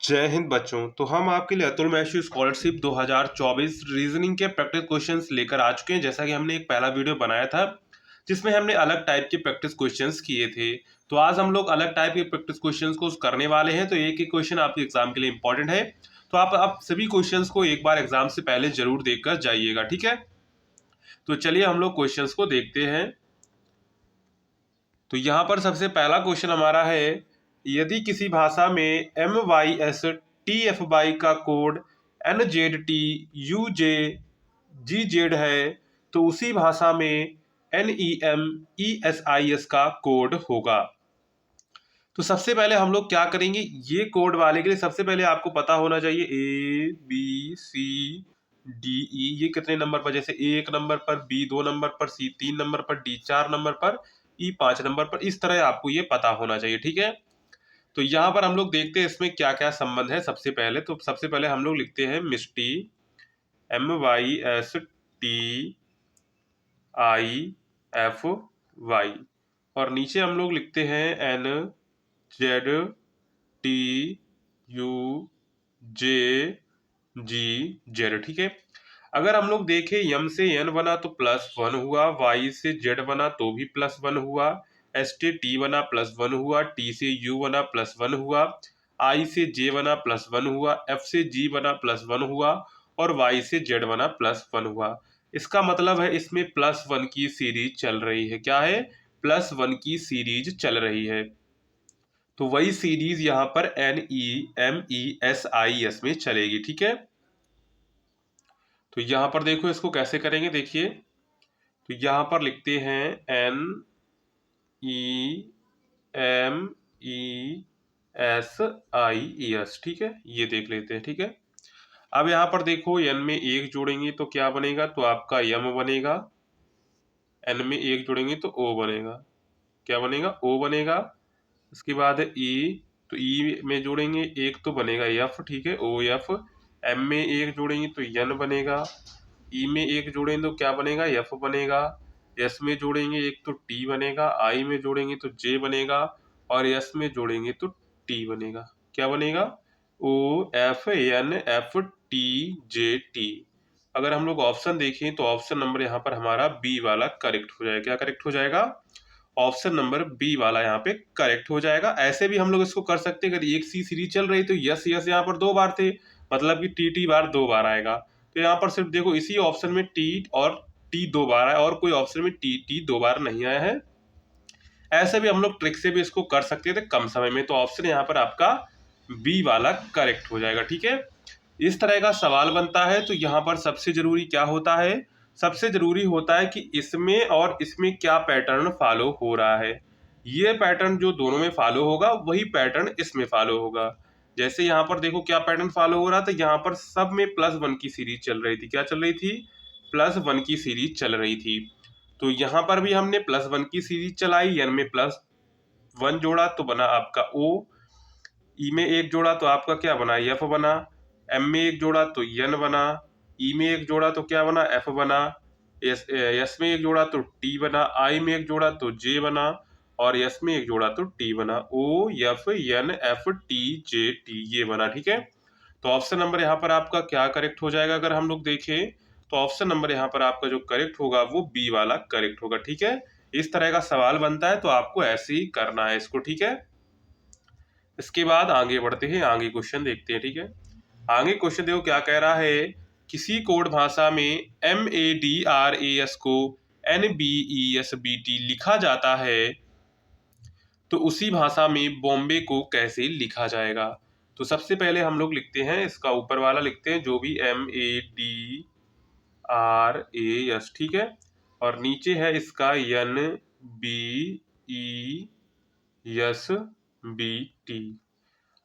जय हिंद बच्चों। तो हम आपके लिए अतुल मैथ्यू स्कॉलरशिप 2024 रीजनिंग के प्रैक्टिस क्वेश्चंस लेकर आ चुके हैं। जैसा कि हमने एक पहला वीडियो बनाया था जिसमें हमने अलग टाइप के प्रैक्टिस क्वेश्चंस किए थे, तो आज हम लोग अलग टाइप के प्रैक्टिस क्वेश्चंस को करने वाले हैं। तो एक एक क्वेश्चन आपके एग्जाम के लिए इंपॉर्टेंट है, तो आप सभी क्वेश्चंस को एक बार एग्जाम से पहले जरूर देखकर जाइएगा, ठीक है। तो चलिए हम लोग क्वेश्चंस को देखते हैं। तो यहाँ पर सबसे पहला क्वेश्चन हमारा है, यदि किसी भाषा में MYSTFY का कोड NZTUJGZ है तो उसी भाषा में NEMESIS का कोड होगा। तो सबसे पहले हम लोग क्या करेंगे, ये कोड वाले के लिए सबसे पहले आपको पता होना चाहिए ABCDE ये कितने नंबर पर, जैसे A 1 नंबर पर, B 2 नंबर पर, C 3 नंबर पर, D 4 नंबर पर, E 5 नंबर पर, इस तरह आपको ये पता होना चाहिए, ठीक है। तो यहाँ पर हम लोग देखते हैं इसमें क्या क्या संबंध है। सबसे पहले हम लोग लिखते हैं मिस्टी, MYSTIFY, और नीचे हम लोग लिखते हैं NZTUJGZ, ठीक है। अगर हम लोग देखें यम से एन बना तो +1 हुआ, वाई से जेड बना तो भी +1 हुआ, एस से टी बना +1 हुआ, टी से यू बना +1 हुआ, आई से जे बना +1 हुआ, एफ से जी बना +1 हुआ, और वाई से जेड बना +1 हुआ। इसका मतलब है इसमें +1 की सीरीज चल रही है। क्या है? +1 की सीरीज चल रही है। तो वही सीरीज यहाँ पर NEMESIS में चलेगी, ठीक है। तो यहाँ पर देखो इसको कैसे करेंगे, देखिए। तो यहाँ पर लिखते हैं NEMESIS, ठीक है, ये देख लेते हैं, ठीक है। अब यहाँ पर देखो n में 1 जोड़ेंगे तो क्या बनेगा, तो आपका यम बनेगा, n में 1 जोड़ेंगे तो O बनेगा, क्या बनेगा, O बनेगा। उसके बाद है E, तो E में जोड़ेंगे 1 तो बनेगा F, ठीक है, OF। M में 1 जोड़ेंगे तो N बनेगा, E में 1 जोड़ेंगे तो क्या बनेगा, F बनेगा। S में जोड़ेंगे 1 तो T बनेगा, I में जोड़ेंगे तो J बनेगा, और S में जोड़ेंगे तो T बनेगा, क्या बनेगा, OFNFTJT। अगर हम लोग ऑप्शन देखें तो ऑप्शन नंबर यहाँ पर हमारा बी वाला करेक्ट हो जाएगा। क्या करेक्ट हो जाएगा? ऑप्शन नंबर बी वाला यहाँ पे करेक्ट हो जाएगा। ऐसे भी हम लोग इसको कर सकते हैं, अगर एक सी सीरीज चल रही तो यस यस यहाँ पर 2 बार थे, मतलब कि टी टी बार 2 बार आएगा। तो यहाँ पर सिर्फ देखो इसी ऑप्शन में टी और टी 2 बार आया, और कोई ऑप्शन में टी टी 2 बार नहीं आया है। ऐसे भी हम लोग ट्रिक से भी इसको कर सकते थे कम समय में। तो ऑप्शन यहाँ पर आपका बी वाला करेक्ट हो जाएगा, ठीक है। इस तरह का सवाल बनता है। तो यहाँ पर सबसे जरूरी क्या होता है, सबसे जरूरी होता है कि इसमें और इसमें क्या पैटर्न फॉलो हो रहा है। ये पैटर्न जो दोनों में फॉलो होगा वही पैटर्न इसमें फॉलो होगा। जैसे यहाँ पर देखो क्या पैटर्न फॉलो हो रहा था, यहाँ पर सब में +1 की सीरीज चल रही थी। क्या चल रही थी? +1 की सीरीज चल रही थी। तो यहाँ पर भी हमने +1 की सीरीज चलाई, n में +1 जोड़ा तो बना आपका O, ई में 1 जोड़ा तो आपका क्या बना, F बना, M में 1 जोड़ा तो N बना, E में 1 जोड़ा तो क्या बना, F बना, S में 1 जोड़ा तो T बना, I में 1 जोड़ा तो J बना, और S में 1 जोड़ा तो T बना। OFNFTJT ये बना, ठीक है। तो ऑप्शन नंबर यहाँ पर आपका क्या करेक्ट हो जाएगा, अगर हम लोग देखें तो ऑप्शन नंबर यहाँ पर आपका जो करेक्ट होगा वो बी वाला करेक्ट होगा, ठीक है। इस तरह का सवाल बनता है तो आपको ऐसे ही करना है इसको, ठीक है। इसके बाद आगे बढ़ते हैं, आगे क्वेश्चन देखते हैं, ठीक है। आगे क्वेश्चन देखो क्या कह रहा है, किसी कोड भाषा में MADRAS को NBESBT लिखा जाता है तो उसी भाषा में बॉम्बे को कैसे लिखा जाएगा। तो सबसे पहले हम लोग लिखते हैं इसका ऊपर वाला लिखते हैं, जो भी MADRAS, ठीक है, और नीचे है इसका NBESBT।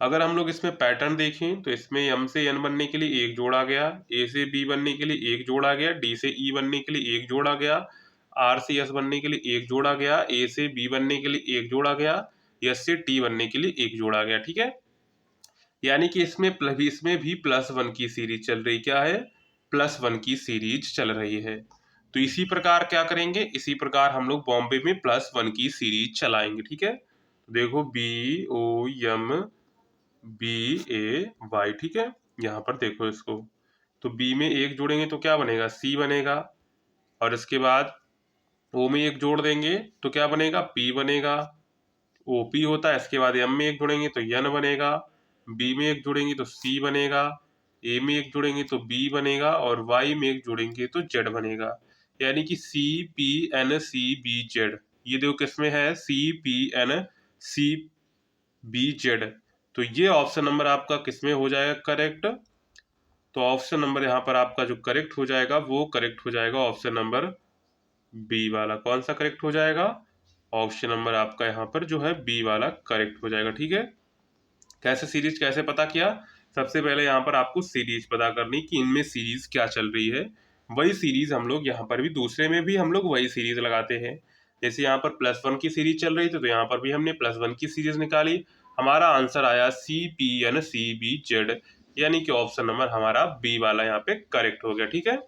अगर हम लोग इसमें पैटर्न देखें तो इसमें M से N बनने के लिए 1 जोड़ा गया, A से B बनने के लिए 1 जोड़ा गया, D से E बनने के लिए 1 जोड़ा गया, R से S बनने के लिए 1 जोड़ा गया, A से B बनने के लिए 1 जोड़ा गया, S से T बनने के लिए 1 जोड़ा गया, ठीक है। यानी कि इसमें भी +1 की सीरीज चल रही, क्या है, +1 की सीरीज चल रही है। तो इसी प्रकार क्या करेंगे, इसी प्रकार हम लोग बॉम्बे में +1 की सीरीज चलाएंगे, ठीक है। देखो BOM BAY, ठीक है। यहाँ पर देखो इसको, तो B में एक जोड़ेंगे तो क्या बनेगा, C बनेगा, और इसके बाद O में एक जोड़ देंगे तो क्या बनेगा, P बनेगा, OP होता है। इसके बाद M में एक जोड़ेंगे तो N बनेगा, B में एक जोड़ेंगे तो C बनेगा, A में एक जोड़ेंगे तो B बनेगा, और Y में एक जोड़ेंगे तो Z बनेगा। यानी कि CPNCBZ, ये देखो किसमें है, CPNCBZ। तो ये ऑप्शन नंबर आपका किसमें हो जाएगा करेक्ट, तो ऑप्शन नंबर यहाँ पर आपका जो करेक्ट हो जाएगा वो करेक्ट हो जाएगा ऑप्शन नंबर बी वाला। कौन सा करेक्ट हो जाएगा, ऑप्शन नंबर आपका यहाँ पर जो है बी वाला करेक्ट हो जाएगा, ठीक है। कैसे सीरीज कैसे पता किया, सबसे पहले यहाँ पर आपको सीरीज पता करनी कि इनमें सीरीज क्या चल रही है। वही सीरीज हम लोग यहाँ पर भी, दूसरे में भी हम लोग वही सीरीज लगाते हैं। जैसे यहाँ पर +1 की सीरीज चल रही थी तो यहाँ पर भी हमने +1 की सीरीज निकाली, हमारा आंसर आया CPNCBZ, यानी कि ऑप्शन नंबर हमारा बी वाला यहाँ पे करेक्ट हो गया, ठीक है।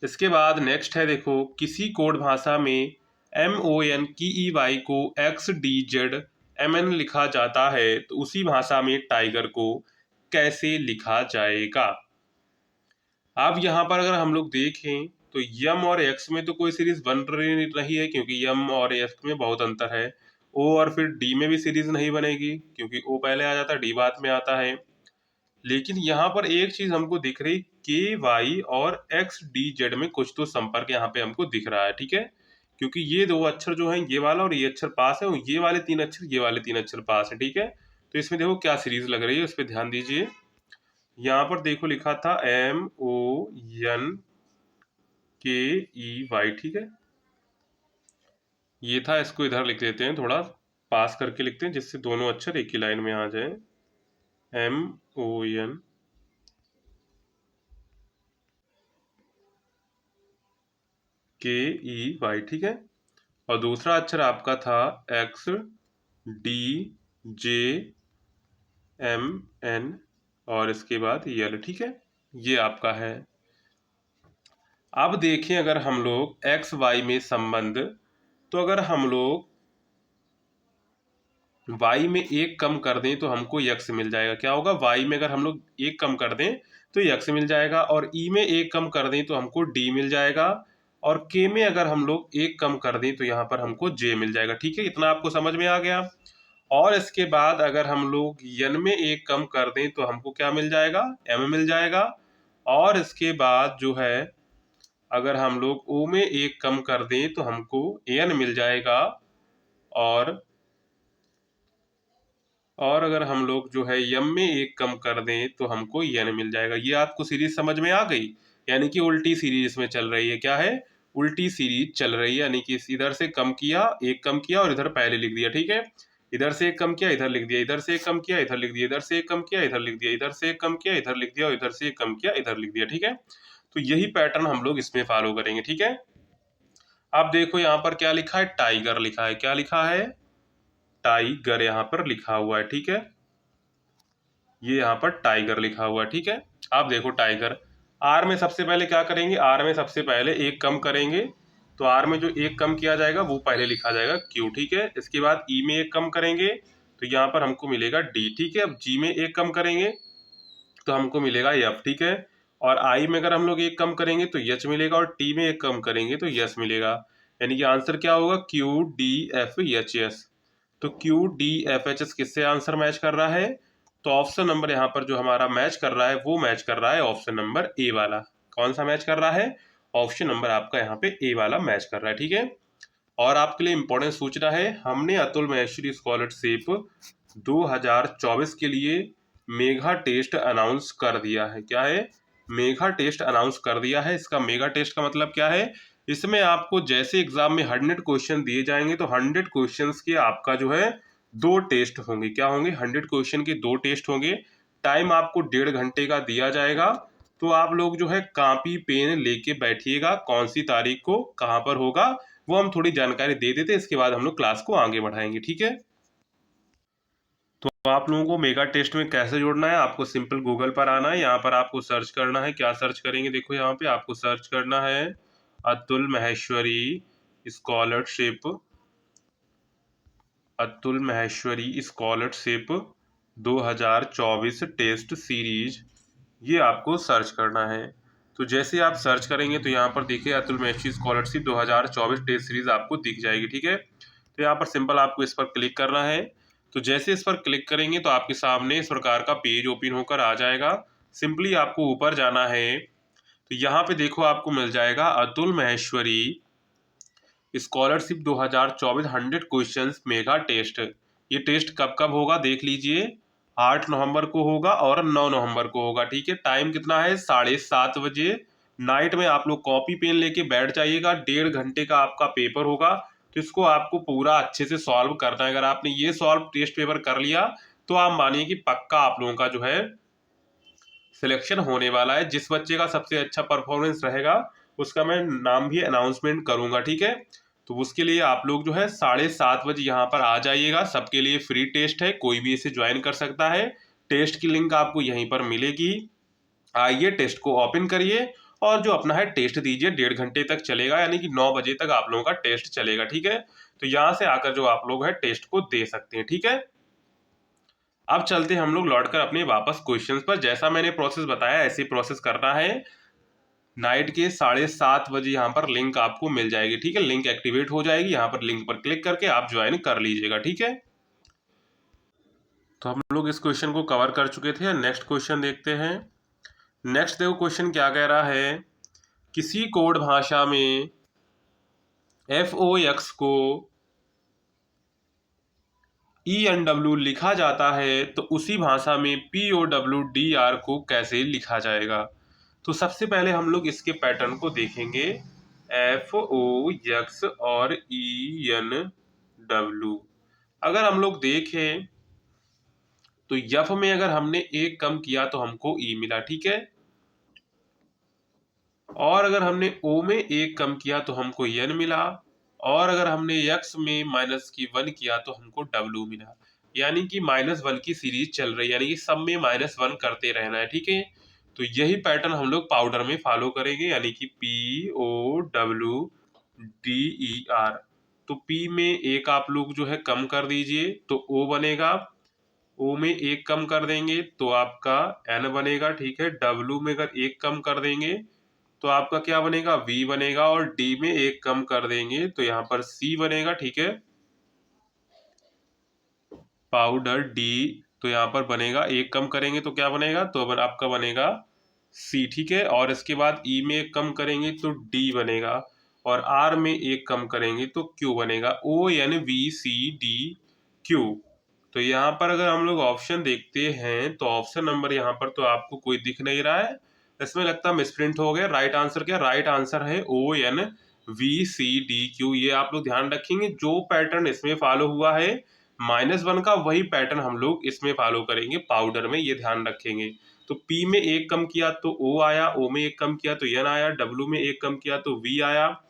इसके बाद नेक्स्ट है देखो, किसी कोड भाषा में MONKEY को XDZMN लिखा जाता है तो उसी भाषा में टाइगर को कैसे लिखा जाएगा। अब यहाँ पर अगर हम लोग देखें तो यम और एक्स में तो कोई सीरीज बन रही है, क्योंकि यम और एक्स में बहुत अंतर है। ओ और फिर डी में भी सीरीज नहीं बनेगी, क्योंकि ओ पहले आ जाता है, डी बाद में आता है। लेकिन यहाँ पर एक चीज हमको दिख रही, KY और XDZ में कुछ तो संपर्क यहाँ पे हमको दिख रहा है, ठीक है। क्योंकि ये दो अक्षर जो है, ये वाला और ये अक्षर पास है, और ये वाले तीन अक्षर, ये वाले तीन अक्षर पास है, ठीक है। तो इसमें देखो क्या सीरीज लग रही है, उस पर ध्यान दीजिए। यहाँ पर देखो लिखा था MONKEY, ठीक है। ये था, इसको इधर लिख देते हैं, थोड़ा पास करके लिखते हैं जिससे दोनों अक्षर एक ही लाइन में आ जाए। MONKEY, ठीक है। और दूसरा अक्षर आपका था XDJMN, और इसके बाद यल, ठीक है। ये आपका है। अब देखें अगर हम लोग XY में संबंध, तो अगर हम लोग y में एक कम कर दें तो हमको x मिल जाएगा। क्या होगा, y में अगर हम लोग एक कम कर दें तो x मिल जाएगा, और e में एक कम कर दें तो हमको d मिल जाएगा, और k में अगर हम लोग एक कम कर दें तो यहाँ पर हमको j मिल जाएगा, ठीक है। इतना आपको समझ में आ गया। और इसके बाद अगर हम लोग n में एक कम कर दें तो हमको क्या मिल जाएगा, m मिल जाएगा। और इसके बाद जो है अगर हम लोग o में एक कम कर दें तो हमको n मिल जाएगा, और अगर हम लोग जो है यम में एक कम कर दें तो हमको यन मिल जाएगा। ये आपको सीरीज समझ में आ गई, यानी कि उल्टी सीरीज इसमें चल रही है। क्या है, उल्टी सीरीज चल रही है, यानी कि इधर से कम किया, एक कम किया और इधर पहले लिख दिया, ठीक है। इधर से एक कम किया, इधर लिख दिया, इधर से एक कम किया, इधर लिख दिया, इधर से एक कम किया, इधर लिख दिया, इधर से एक कम किया, इधर लिख दिया, और इधर से एक कम किया, इधर लिख दिया, ठीक है। तो यही पैटर्न हम लोग इसमें फॉलो करेंगे, ठीक है। अब देखो यहाँ पर क्या लिखा है, टाइगर लिखा है। क्या लिखा है, टाइगर यहाँ पर लिखा हुआ है, ठीक है। ये यहाँ पर टाइगर लिखा हुआ है, ठीक है। आप देखो टाइगर, आर में सबसे पहले क्या करेंगे, आर में सबसे पहले एक कम करेंगे, तो आर में जो एक कम किया जाएगा वो पहले लिखा जाएगा क्यू, ठीक है। इसके बाद ई में एक कम करेंगे तो यहाँ पर हमको मिलेगा डी, ठीक है। अब जी में एक कम करेंगे तो हमको मिलेगा एफ, ठीक है। और आई में अगर हम लोग एक कम करेंगे तो एच मिलेगा, और टी में एक कम करेंगे तो यस मिलेगा। यानी कि आंसर क्या होगा, Q D F H S. तो Q D F H S किससे आंसर मैच कर रहा है, तो ऑप्शन नंबर यहाँ पर जो हमारा मैच कर रहा है वो मैच कर रहा है ऑप्शन नंबर ए वाला। कौन सा मैच कर रहा है, ऑप्शन नंबर आपका यहाँ पे ए वाला मैच कर रहा है, ठीक है। और आपके लिए इंपॉर्टेंट सूचना है, हमने अतुल महेश्वरी स्कॉलरशिप 2024 के लिए मेगा टेस्ट अनाउंस कर दिया है। क्या है, मेगा टेस्ट अनाउंस कर दिया है। इसका मेगा टेस्ट का मतलब क्या है, इसमें आपको जैसे एग्जाम में 100 क्वेश्चन दिए जाएंगे तो 100 क्वेश्चंस के आपका जो है 2 टेस्ट होंगे। क्या होंगे, 100 क्वेश्चन के 2 टेस्ट होंगे। टाइम आपको 1.5 घंटे का दिया जाएगा। तो आप लोग जो है कापी पेन लेके बैठिएगा, कौन सी तारीख को कहाँ पर होगा वो हम थोड़ी जानकारी दे देते, इसके बाद हम लोग क्लास को आगे बढ़ाएंगे, ठीक है। तो आप लोगों को मेगा टेस्ट में कैसे जोड़ना है, आपको सिंपल गूगल पर आना है, यहाँ पर आपको सर्च करना है। क्या सर्च करेंगे, देखो यहाँ पे आपको सर्च करना है Atul Maheshwari scholarship, Atul Maheshwari scholarship 2024 test series, ये आपको सर्च करना है। तो जैसे आप सर्च करेंगे तो यहाँ पर देखिए अतुल महर्षि स्कॉलरशिप 2024 टेस्ट सीरीज आपको दिख जाएगी, ठीक है। तो यहाँ पर सिंपल आपको इस पर क्लिक करना है। तो जैसे इस पर क्लिक करेंगे तो आपके सामने इस प्रकार का पेज ओपन होकर आ जाएगा। सिंपली आपको ऊपर जाना है, तो यहाँ पे देखो आपको मिल जाएगा Atul Maheshwari scholarship 2024 100 questions mega test. ये टेस्ट कब कब होगा देख लीजिए, 8 नवंबर को होगा और 9 नवंबर को होगा, ठीक है। टाइम कितना है, 7:30 बजे। नाइट में आप लोग कॉपी पेन लेके बैठ जाइएगा, 1.5 घंटे का आपका पेपर होगा। तो इसको आपको पूरा अच्छे से सॉल्व करना है। अगर आपने ये सॉल्व टेस्ट पेपर कर लिया तो आप मानिए कि पक्का आप लोगों का जो है सिलेक्शन होने वाला है। जिस बच्चे का सबसे अच्छा परफॉर्मेंस रहेगा उसका मैं नाम भी अनाउंसमेंट करूंगा, ठीक है। तो उसके लिए आप लोग जो है 7:30 बजे यहाँ पर आ जाइएगा। सबके लिए फ्री टेस्ट है, कोई भी इसे ज्वाइन कर सकता है। टेस्ट की लिंक आपको यहीं पर मिलेगी। आइए टेस्ट को ओपन करिए और जो अपना है टेस्ट दीजिए। 1.5 घंटे तक चलेगा, यानी कि 9 बजे तक आप लोगों का टेस्ट चलेगा, ठीक है। तो यहाँ से आकर जो आप लोग है टेस्ट को दे सकते हैं, ठीक है। अब चलते हैं हम लोग लौटकर अपने वापस क्वेश्चंस पर। जैसा मैंने प्रोसेस बताया ऐसे प्रोसेस करना है। नाइट के 7:30 बजे यहाँ पर लिंक आपको मिल जाएगी, ठीक है। लिंक एक्टिवेट हो जाएगी, यहाँ पर लिंक पर क्लिक करके आप ज्वाइन कर लीजिएगा, ठीक है। तो हम लोग इस क्वेश्चन को कवर कर चुके थे। नेक्स्ट क्वेश्चन देखते हैं। नेक्स्ट देखो क्वेश्चन क्या कह रहा है। किसी कोड भाषा में FOX को ENW लिखा जाता है तो उसी भाषा में POWDR को कैसे लिखा जाएगा। तो सबसे पहले हम लोग इसके पैटर्न को देखेंगे। FOX और ENW अगर हम लोग देखें तो यफ में अगर हमने एक कम किया तो हमको ई मिला, ठीक है। और अगर हमने ओ में एक कम किया तो हमको एन मिला। और अगर हमने यक्स में माइनस की 1 किया तो हमको डब्ल्यू मिला। यानी कि -1 की सीरीज चल रही है, यानी कि सब में -1 करते रहना है, ठीक है। तो यही पैटर्न हम लोग पाउडर में फॉलो करेंगे, यानी कि POWDER। तो पी में एक आप लोग जो है कम कर दीजिए तो ओ बनेगा। ओ में एक कम कर देंगे तो आपका एन बनेगा, ठीक है। डब्ल्यू में अगर एक कम कर देंगे तो आपका क्या बनेगा, वी बनेगा। और डी में एक कम कर देंगे तो यहाँ पर सी बनेगा, ठीक है। पाउडर डी तो यहाँ पर बनेगा, एक कम करेंगे तो क्या बनेगा, तो आपका बनेगा सी, ठीक है। और इसके बाद ई में एक कम करेंगे तो डी बनेगा। और आर में एक कम करेंगे तो क्यू बनेगा। ONVCDQ। तो यहाँ पर अगर हम लोग ऑप्शन देखते हैं तो ऑप्शन नंबर यहाँ पर तो आपको कोई दिख नहीं रहा है। इसमें लगता है मिसप्रिंट हो गया। राइट आंसर क्या, राइट आंसर है ONVCDQ। ये आप लोग ध्यान रखेंगे, जो पैटर्न इसमें फॉलो हुआ है -1 का वही पैटर्न हम लोग इसमें फॉलो करेंगे पाउडर में, ये ध्यान रखेंगे। तो पी में एक कम किया तो ओ आया, ओ में एक कम किया तो एन आया, डब्ल्यू में एक कम किया तो वी आया।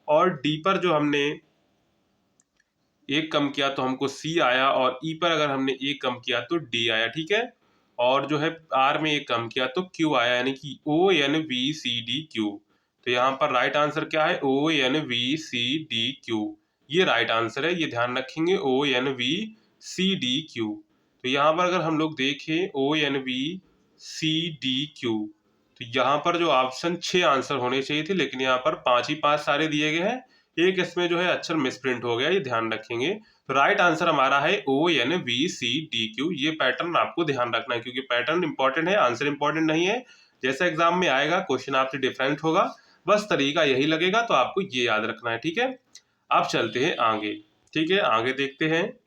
और डी पर जो हमने एक कम किया तो हमको सी आया। और ई पर अगर हमने एक कम किया तो डी आया, ठीक है। और जो है आर में एक कम किया तो क्यू आया, यानी कि ONVCDQ। तो यहाँ पर राइट आंसर क्या है, ONVCDQ। ये राइट आंसर है, ये ध्यान रखेंगे, ONVCDQ। तो यहाँ पर अगर हम लोग देखें ONVCDQ, तो यहाँ पर जो ऑप्शन 6 आंसर होने चाहिए थे, लेकिन यहाँ पर 5 ही 5 सारे दिए गए हैं। एक इसमें जो है अक्षर मिसप्रिंट हो गया, ये ध्यान रखेंगे। तो राइट आंसर हमारा है ONVCDQ। ये पैटर्न आपको ध्यान रखना है, क्योंकि पैटर्न इंपॉर्टेंट है, आंसर इंपॉर्टेंट नहीं है। जैसा एग्जाम में आएगा क्वेश्चन आपसे डिफरेंट होगा, बस तरीका यही लगेगा, तो आपको ये याद रखना है, ठीक है। अब चलते हैं आगे, ठीक है। आगे देखते हैं।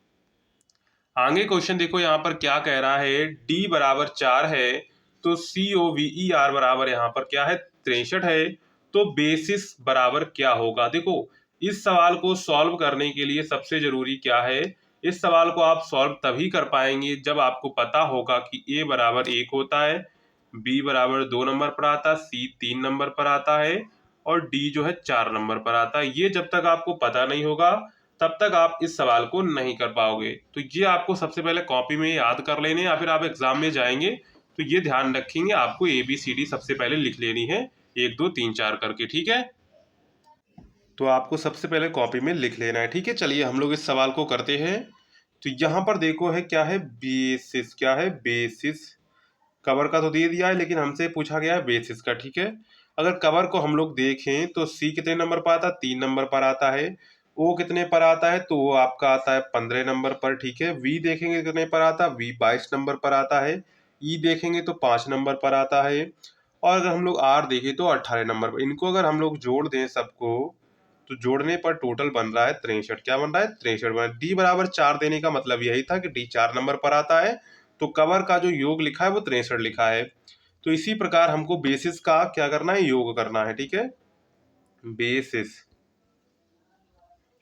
आगे क्वेश्चन देखो यहाँ पर क्या कह रहा है। D बराबर 4 है तो COVER बराबर यहाँ पर क्या है, 63 है। तो बेसिस बराबर क्या होगा। देखो इस सवाल को सॉल्व करने के लिए सबसे जरूरी क्या है, इस सवाल को आप सॉल्व तभी कर पाएंगे जब आपको पता होगा कि A बराबर 1 होता है, B बराबर 2 नंबर पर आता है, C 3 नंबर पर आता है और D जो है 4 नंबर पर आता है। ये जब तक आपको पता नहीं होगा तब तक आप इस सवाल को नहीं कर पाओगे। तो ये आपको सबसे पहले कॉपी में याद कर लेने, या फिर आप एग्जाम में जाएंगे तो ये ध्यान रखेंगे, आपको ABCD सबसे पहले लिख लेनी है 1 2 3 4 करके, ठीक है। तो आपको सबसे पहले कॉपी में लिख लेना है, ठीक है। चलिए हम लोग इस सवाल को करते हैं। तो यहाँ पर देखो है क्या है, बेसिस। क्या है? बेसिस। कवर का तो दे दिया है, लेकिन हमसे पूछा गया है बेसिस का। ठीक है, अगर कवर को हम लोग देखें तो सी कितने नंबर पर आता है? 3 नंबर पर आता है। ओ कितने पर आता है? तो वो आपका आता है 15 नंबर पर। ठीक है, वी देखेंगे कितने पर आता है? वी 22 नंबर पर आता है। ई देखेंगे तो 5 नंबर पर आता है। और अगर हम लोग आर देखें तो 18 नंबर पर। इनको अगर हम लोग जोड़ दें सबको, तो जोड़ने पर टोटल बन रहा है 63। क्या बन रहा है? 63 बन। डी बराबर 4 देने का मतलब यही था कि डी 4 नंबर पर आता है, तो कवर का जो योग लिखा है वो 63 लिखा है। तो इसी प्रकार हमको बेसिस का क्या करना है? योग करना है। ठीक है, बेसिस।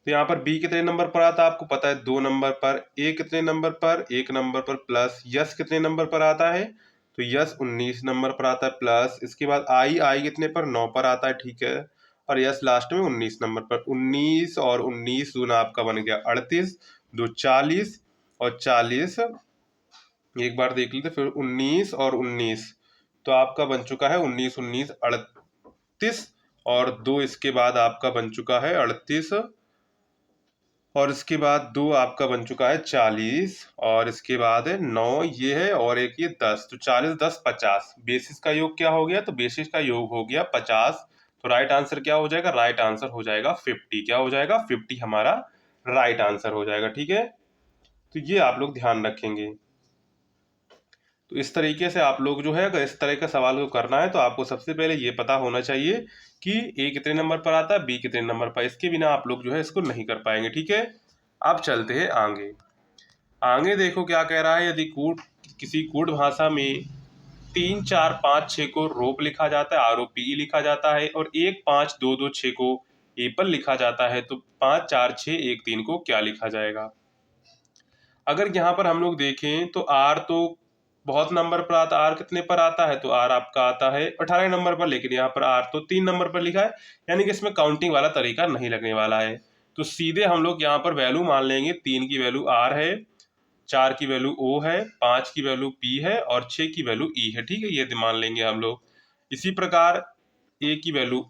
तो यहाँ पर बी कितने नंबर पर आता है? आपको पता है 2 नंबर पर। ए कितने नंबर पर? 1 नंबर पर। प्लस यस कितने नंबर पर आता है? तो यस 19 नंबर पर आता है। प्लस इसके बाद आई, आई कितने पर? 9 पर आता है। ठीक है, और यस लास्ट में 19 नंबर पर। 19 और 19 दूना आपका बन गया 38, 2 40, और 40 एक बार देख लेते, फिर 19 और 19, तो आपका बन चुका है 19 19 38, और 2 इसके बाद आपका बन चुका है 38, और इसके बाद 2 आपका बन चुका है 40, और इसके बाद है 9 ये है, और एक ये 10, तो 40 10 50। बेसिस का योग क्या हो गया? तो बेसिस का योग हो गया 50। तो राइट आंसर क्या हो जाएगा? राइट आंसर हो जाएगा 50। क्या हो जाएगा? 50 हमारा राइट आंसर हो जाएगा। ठीक है, तो ये आप लोग ध्यान रखेंगे। तो इस तरीके से आप लोग जो है, अगर इस तरह का सवाल को करना है तो आपको सबसे पहले ये पता होना चाहिए कि ए कितने नंबर पर आता है, बी कितने नंबर पर। इसके बिना आप लोग जो है इसको नहीं कर पाएंगे। ठीक है, अब चलते हैं आगे। आगे देखो क्या कह रहा है। यदि कूट किसी कूट भाषा में 3 4 5 6 को रोप लिखा जाता है, ROPE लिखा जाता है, और 1 5 2 2 6 को एप्पल लिखा जाता है, तो 5 4 6 1 3 को क्या लिखा जाएगा? अगर यहाँ पर हम लोग देखें तो आर तो बहुत नंबर पर आता। आर कितने पर आता है? तो आर आपका आता है 18 नंबर पर, लेकिन यहाँ पर आर तो 3 नंबर पर लिखा है, यानी कि इसमें काउंटिंग वाला तरीका नहीं लगने वाला है। तो सीधे हम लोग यहाँ पर वैल्यू मान लेंगे। 3 की वैल्यू आर है, 4 की वैल्यू ओ है, 5 की वैल्यू पी है, और 6 की वैल्यू ई है। ठीक है, ये मान लेंगे हम लोग। इसी प्रकार ए की वैल्यू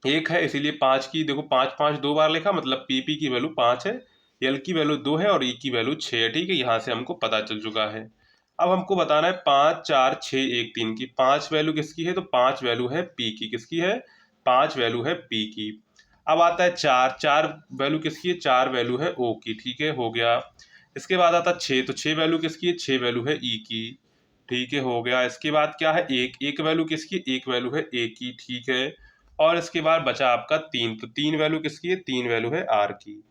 1 है, इसीलिए 5 की देखो 5 5 दो बार लिखा, मतलब पी की वैल्यू 5 है, एल की वैल्यू 2 है, और ई की वैल्यू 6 है। ठीक है, यहाँ से हमको पता चल चुका है। अब हमको बताना है 5 4 6 1 3 की 5 वैल्यू किसकी है? तो 5 वैल्यू है पी की। किसकी है? 5 वैल्यू है पी की। अब आता है 4, 4 वैल्यू किसकी है? 4 वैल्यू है ओ की। ठीक है, हो गया। इसके बाद आता 6, तो 6 वैल्यू किसकी है? 6 वैल्यू है ई की। ठीक है, हो गया। इसके बाद क्या है? 1, 1 वैल्यू किसकी? 1 वैल्यू है ए की। ठीक है, और इसके बाद बचा आपका 3, तो 3 वैल्यू किसकी है? 3 वैल्यू है आर की।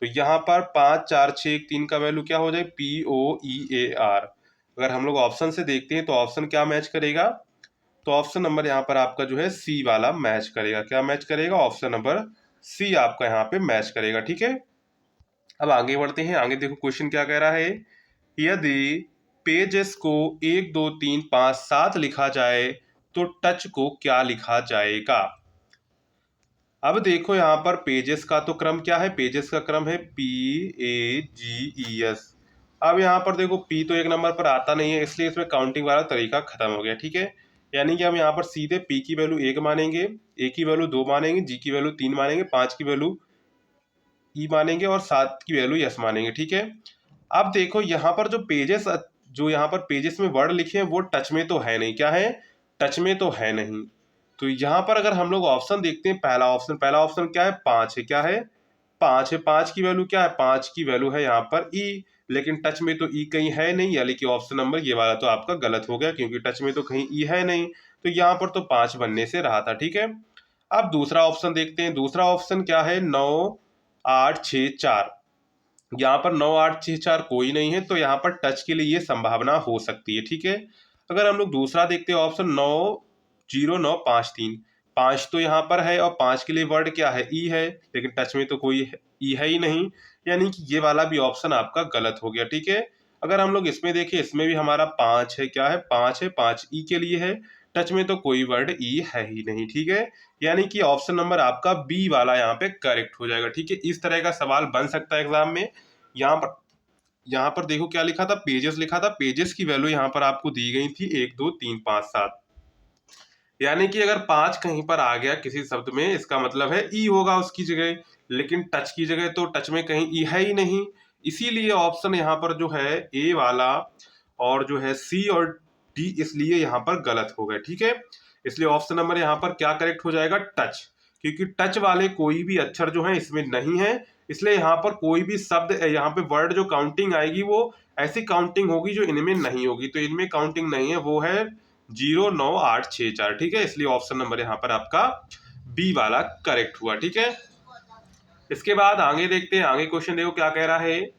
तो यहाँ पर 5 4 6 1 3 का वैल्यू क्या हो जाए? POEAR। अगर हम लोग ऑप्शन से देखते हैं तो ऑप्शन क्या मैच करेगा? तो ऑप्शन नंबर यहाँ पर आपका जो है सी वाला मैच करेगा। क्या मैच करेगा? ऑप्शन नंबर सी आपका यहाँ पे मैच करेगा। ठीक है, अब आगे बढ़ते हैं। आगे देखो क्वेश्चन क्या कह रहा है। यदि पेजेस को 1 2 3 5 7 लिखा जाए तो टच को क्या लिखा जाएगा? अब देखो यहाँ पर पेजेस का तो क्रम क्या है? पेजेस का क्रम है PAGES। अब यहाँ पर देखो पी तो 1 नंबर पर आता नहीं है, इसलिए इसमें काउंटिंग वाला तरीका खत्म हो गया। ठीक है, यानी कि हम यहाँ पर सीधे पी की वैल्यू 1 मानेंगे, ए की वैल्यू 2 मानेंगे, जी की वैल्यू 3 मानेंगे, 5 की वैल्यू ई मानेंगे, और 7 की वैल्यू यस मानेंगे। ठीक है, अब देखो यहाँ पर जो यहाँ पर पेजेस में वर्ड लिखे हैं वो टच में तो है नहीं। क्या है? टच में तो है नहीं। तो यहाँ पर अगर हम लोग ऑप्शन देखते हैं, पहला ऑप्शन क्या है? 5 है। क्या है? 5 है। 5 की वैल्यू क्या है? 5 की वैल्यू है यहाँ पर ई, लेकिन टच में तो ई कहीं है नहीं, यानी कि ऑप्शन नंबर ये वाला तो आपका गलत हो गया, क्योंकि टच में तो कहीं ई है नहीं। तो यहाँ पर तो 5 बनने से रहा था। ठीक है, अब दूसरा ऑप्शन देखते हैं। दूसरा ऑप्शन क्या है? 9 8 6 4। यहाँ पर 9 8 6 4 कोई नहीं है, तो यहाँ पर टच के लिए ये संभावना हो सकती है। ठीक है, अगर हम लोग दूसरा देखते हैं ऑप्शन 9 0 9 5 3, 5 तो यहाँ पर है, और 5 के लिए वर्ड क्या है? ई है, लेकिन टच में तो कोई ई है ही नहीं, यानी कि ये वाला भी ऑप्शन आपका गलत हो गया। ठीक है, अगर हम लोग इसमें देखें, इसमें भी हमारा 5 है। क्या है? 5 है, 5 ई के लिए है, टच में तो कोई वर्ड ई है ही नहीं। ठीक है, यानी कि ऑप्शन नंबर आपका बी वाला यहाँ पे करेक्ट हो जाएगा। ठीक है, इस तरह का सवाल बन सकता है एग्जाम में। यहाँ पर देखो क्या लिखा था? पेजेस लिखा था। पेजेस की वैल्यू यहाँ पर आपको दी गई थी 1 2 3 5 7, यानी कि अगर 5 कहीं पर आ गया किसी शब्द में, इसका मतलब है ई होगा उसकी जगह, लेकिन टच की जगह तो टच में कहीं ई है ही नहीं, इसीलिए ऑप्शन यहाँ पर जो है ए वाला और जो है सी और डी इसलिए यहाँ पर गलत हो गए, ठीक है। इसलिए ऑप्शन नंबर यहाँ पर क्या करेक्ट हो जाएगा, टच, क्योंकि टच वाले कोई भी अक्षर जो है इसमें नहीं है, इसलिए यहाँ पर कोई भी शब्द यहाँ पे वर्ड जो काउंटिंग आएगी वो ऐसी काउंटिंग होगी जो इनमें नहीं होगी, तो इनमें काउंटिंग नहीं है, वो है 09864, ठीक है। इसलिए ऑप्शन नंबर यहाँ पर आपका बी वाला करेक्ट हुआ, ठीक है। इसके बाद आगे देखते हैं, आगे क्वेश्चन देखो क्या कह रहा है।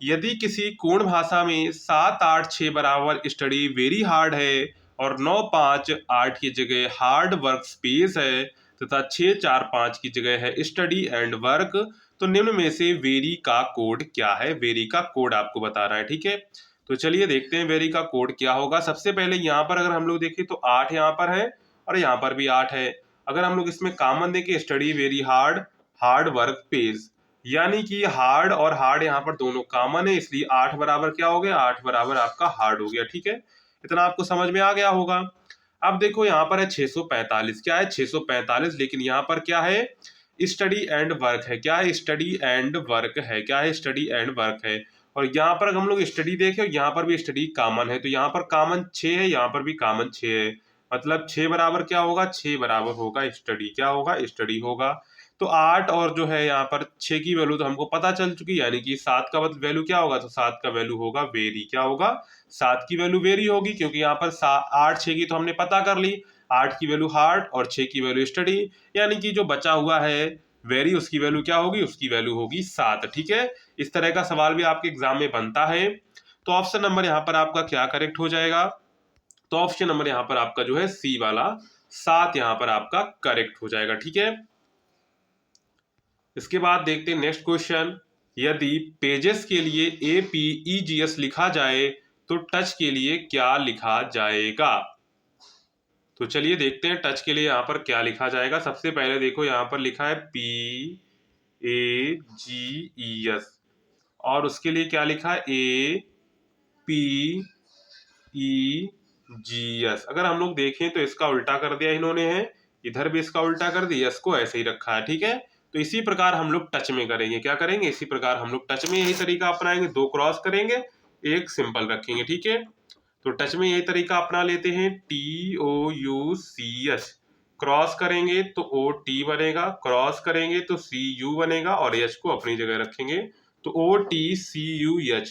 यदि किसी कोण भाषा में 7 8 6 बराबर स्टडी वेरी हार्ड है और 9 5 8 की जगह हार्ड वर्क स्पेस है तथा 6 4 5 की जगह है स्टडी एंड वर्क, तो निम्न में से वेरी का कोड क्या है। वेरी का कोड आपको बता रहा है, ठीक है। तो चलिए देखते हैं वेरी का कोड क्या होगा। सबसे पहले यहाँ पर अगर हम लोग देखें तो 8 यहाँ पर है और यहाँ पर भी 8 है। अगर हम लोग इसमें कॉमन देखें, study very hard, hard work page, यानी कि हार्ड और हार्ड यहाँ पर दोनों कॉमन है, इसलिए 8 बराबर क्या हो गया, 8 बराबर आपका हार्ड हो गया, ठीक है। इतना आपको समझ में आ गया होगा। अब देखो यहाँ पर है 645, क्या है 645, लेकिन यहाँ पर क्या है, स्टडी एंड वर्क है। क्या है, स्टडी एंड वर्क है। क्या है, स्टडी एंड वर्क है। और यहाँ पर अगर हम लोग स्टडी देखें, यहाँ पर भी स्टडी कॉमन है, तो यहाँ पर कॉमन 6 है, यहाँ पर भी कॉमन 6 है, मतलब 6 बराबर क्या होगा, 6 बराबर होगा स्टडी, क्या होगा, स्टडी होगा। तो 8 और जो है यहाँ पर 6 की वैल्यू तो हमको पता चल चुकी, यानी कि 7 का वैल्यू क्या होगा, तो 7 का वैल्यू होगा वेरी, क्या होगा, 7 की वैल्यू वेरी होगी, क्योंकि यहाँ पर 8 6 की तो हमने पता कर ली, 8 की वैल्यू हार्ड और 6 की वैल्यू स्टडी, यानी कि जो बचा हुआ है वेरी उसकी वैल्यू क्या होगी, उसकी वैल्यू होगी 7, ठीक है। इस तरह का सवाल भी आपके एग्जाम में बनता है। तो ऑप्शन नंबर यहाँ पर आपका क्या करेक्ट हो जाएगा, तो ऑप्शन नंबर यहाँ पर आपका जो है सी वाला 7 यहाँ पर आपका करेक्ट हो जाएगा, ठीक है। इसके बाद देखते हैं नेक्स्ट क्वेश्चन। यदि पेजेस के लिए APEGS लिखा जाए तो टच के लिए क्या लिखा जाएगा। तो चलिए देखते हैं टच के लिए यहाँ पर क्या लिखा जाएगा। सबसे पहले देखो यहाँ पर लिखा है PAGES और उसके लिए क्या लिखा है APEGS। अगर हम लोग देखें तो इसका उल्टा कर दिया इन्होंने है, इधर भी इसका उल्टा कर दिया, यस को ऐसे ही रखा है, ठीक है। तो इसी प्रकार हम लोग टच में करेंगे, क्या करेंगे, इसी प्रकार हम लोग टच में यही तरीका अपनाएंगे, 2 क्रॉस करेंगे, एक सिंपल रखेंगे, ठीक है। तो टच में यही तरीका अपना लेते हैं, TOUCH, क्रॉस करेंगे तो OT बनेगा, क्रॉस करेंगे तो CU बनेगा और H को अपनी जगह रखेंगे, तो OTCUH।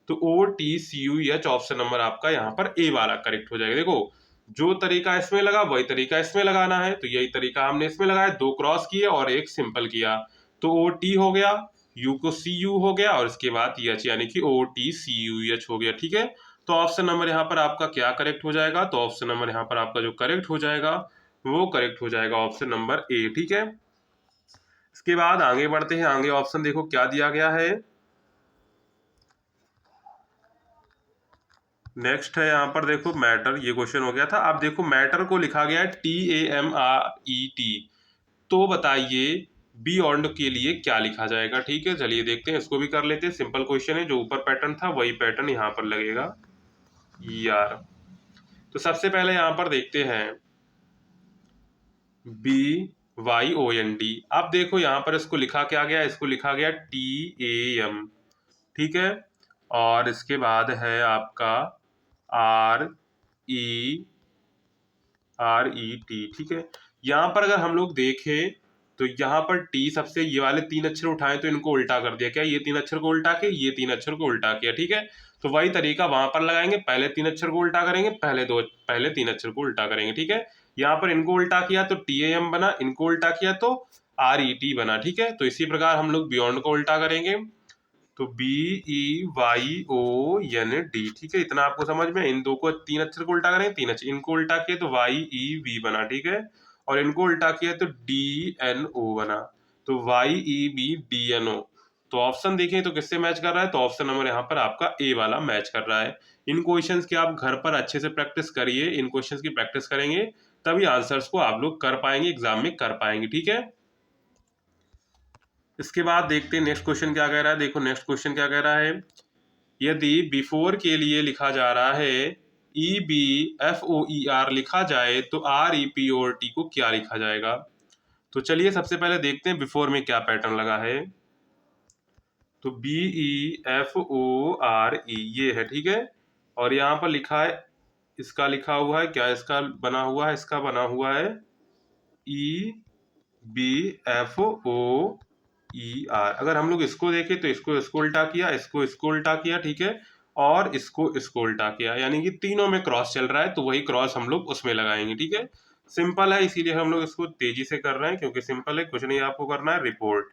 तो OTCUH ऑप्शन नंबर आपका यहाँ पर ए वाला करेक्ट हो जाएगा। देखो जो तरीका इसमें लगा वही तरीका इसमें लगाना है, तो यही तरीका हमने इसमें लगाया, 2 क्रॉस किए और एक सिंपल किया, तो OT हो गया, U को CU हो गया और इसके बाद H यानी कि OTCUH हो गया, ठीक है। तो ऑप्शन नंबर यहाँ पर आपका क्या करेक्ट हो जाएगा, तो ऑप्शन नंबर यहाँ पर आपका जो करेक्ट हो जाएगा वो करेक्ट हो जाएगा ऑप्शन नंबर ए, ठीक है। इसके बाद आगे बढ़ते हैं, आगे ऑप्शन देखो क्या दिया गया है। नेक्स्ट है यहाँ पर देखो मैटर, ये क्वेश्चन हो गया था। अब देखो मैटर को लिखा गया है TAMRET, तो बताइए बियॉन्ड के लिए क्या लिखा जाएगा, ठीक है। चलिए देखते हैं, इसको भी कर लेते हैं, सिंपल क्वेश्चन है, जो ऊपर पैटर्न था वही पैटर्न यहाँ पर लगेगा यार। तो सबसे पहले यहाँ पर देखते हैं BYOND। अब देखो यहाँ पर इसको लिखा क्या गया, इसको लिखा गया TAM, ठीक है। और इसके बाद है आपका RET, ठीक है। यहाँ पर अगर हम लोग देखें तो यहाँ पर टी सबसे, ये वाले 3 अक्षर उठाएं तो इनको उल्टा कर दिया, क्या ये 3 अक्षर को उल्टा के ये 3 अक्षर को उल्टा किया, ठीक है। तो वही तरीका वहां पर लगाएंगे, पहले 3 अक्षर को उल्टा करेंगे, पहले 3 अक्षर को उल्टा करेंगे, ठीक है। यहाँ पर इनको उल्टा किया तो TAM बना, इनको उल्टा किया तो RET बना, ठीक है। तो इसी प्रकार हम लोग बियॉन्ड को उल्टा करेंगे, तो BEYOND, ठीक है। इतना आपको समझ में, इन दो को 3 अक्षर को उल्टा करेंगे, 3 अक्षर, इनको उल्टा किया तो YEV बना, ठीक है। और इनको उल्टा किया तो DNO बना, तो YEBDNO। तो ऑप्शन देखें तो किससे मैच कर रहा है, तो ऑप्शन नंबर यहाँ पर आपका ए वाला मैच कर रहा है। इन क्वेश्चंस की आप घर पर अच्छे से प्रैक्टिस करिए, इन क्वेश्चंस की प्रैक्टिस करेंगे तभी आंसर्स को आप लोग कर पाएंगे, एग्जाम में कर पाएंगे, ठीक है। इसके बाद देखते हैं नेक्स्ट क्वेश्चन क्या कह रहा है। देखो नेक्स्ट क्वेश्चन क्या कह रहा है। यदि बिफोर के लिए लिखा जा रहा है EBFOER लिखा जाए तो REPORT को क्या लिखा जाएगा। तो चलिए सबसे पहले देखते हैं बिफोर में क्या पैटर्न लगा है। तो BEFORE ये है, ठीक है। और यहाँ पर लिखा है, इसका लिखा हुआ है क्या, इसका बना हुआ है, इसका बना हुआ है EBFOER। अगर हम लोग इसको देखें तो इसको उल्टा किया, इसको उल्टा किया, ठीक है, और इसको उल्टा किया, यानी कि तीनों में क्रॉस चल रहा है, तो वही क्रॉस हम लोग उसमें लगाएंगे, ठीक है। सिंपल है, इसीलिए हम लोग इसको तेजी से कर रहे हैं, क्योंकि सिंपल है, कुछ नहीं आपको करना है, रिपोर्ट।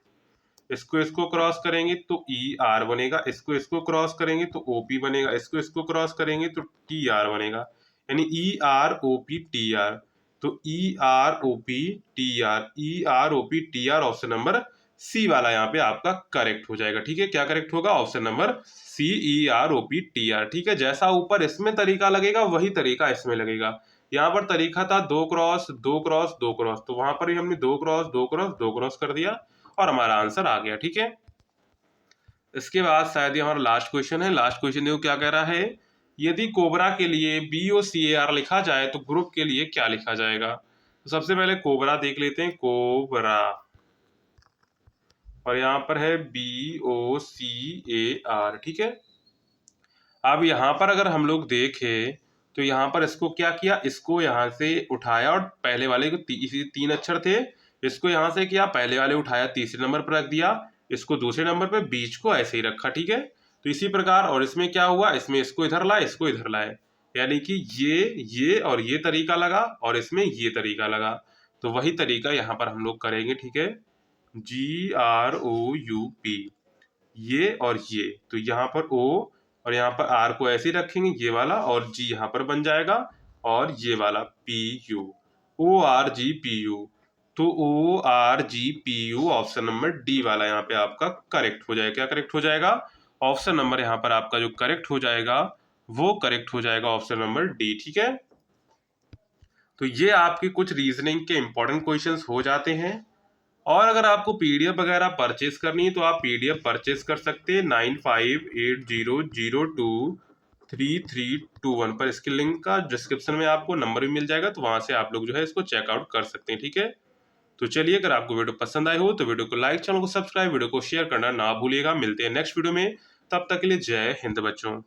इसको क्रॉस करेंगे तो ER बनेगा, इसको क्रॉस करेंगे तो OP बनेगा, इसको क्रॉस करेंगे तो TR बनेगा, यानी EROPTR। तो EROPTR ऑप्शन नंबर सी वाला यहाँ पे आपका करेक्ट हो जाएगा, ठीक है। क्या करेक्ट होगा, ऑप्शन नंबर सी, EROPTR, ठीक है। जैसा ऊपर इसमें तरीका लगेगा वही तरीका इसमें लगेगा। यहाँ पर तरीका था 2 क्रॉस 2 क्रॉस 2 क्रॉस, तो वहां पर भी हमने 2 क्रॉस 2 क्रॉस 2 क्रॉस कर दिया और हमारा आंसर आ गया, ठीक है। इसके बाद शायद ये हमारा लास्ट क्वेश्चन है। लास्ट क्वेश्चन देखो क्या कह रहा है, यदि कोबरा के लिए BOCAR लिखा जाए तो ग्रुप के लिए क्या लिखा जाएगा। तो सबसे पहले कोबरा देख लेते हैं, कोबरा, और यहाँ पर है BOCAR, ठीक है। अब यहाँ पर अगर हम लोग देखें तो यहाँ पर इसको क्या किया, इसको यहाँ से उठाया और पहले वाले को इसी 3 अक्षर थे, इसको यहाँ से किया, पहले वाले उठाया, तीसरे नंबर पर रख दिया, इसको दूसरे नंबर पे, बीच को ऐसे ही रखा, ठीक है। तो इसी प्रकार, और इसमें क्या हुआ, इसमें इसको इधर लाए, इसको इधर लाए, यानी कि ये और ये तरीका लगा और इसमें ये तरीका लगा, तो वही तरीका यहाँ पर हम लोग करेंगे, ठीक है। GROUP, ये और ये, तो यहाँ पर O और यहाँ पर R को ऐसे ही रखेंगे, ये वाला, और G यहाँ पर बन जाएगा, और ये वाला PU, ORGPU। तो ORGPU ऑप्शन नंबर डी वाला यहाँ पे आपका करेक्ट हो जाएगा। क्या करेक्ट हो जाएगा, ऑप्शन नंबर यहाँ पर आपका जो करेक्ट हो जाएगा वो करेक्ट हो जाएगा ऑप्शन नंबर डी, ठीक है। तो ये आपके कुछ रीजनिंग के इंपॉर्टेंट क्वेश्चंस हो जाते हैं। और अगर आपको PDF वगैरह परचेज करनी है तो आप PDF परचेज कर सकते हैं 9580023321 पर। इसके लिंक का डिस्क्रिप्शन में आपको नंबर भी मिल जाएगा, तो वहां से आप लोग जो है इसको चेकआउट कर सकते हैं, ठीक है। तो चलिए, अगर आपको वीडियो पसंद आए हो तो वीडियो को लाइक, चैनल को सब्सक्राइब, वीडियो को शेयर करना ना भूलिएगा। मिलते हैं नेक्स्ट वीडियो में, तब तक के लिए जय हिंद बच्चों।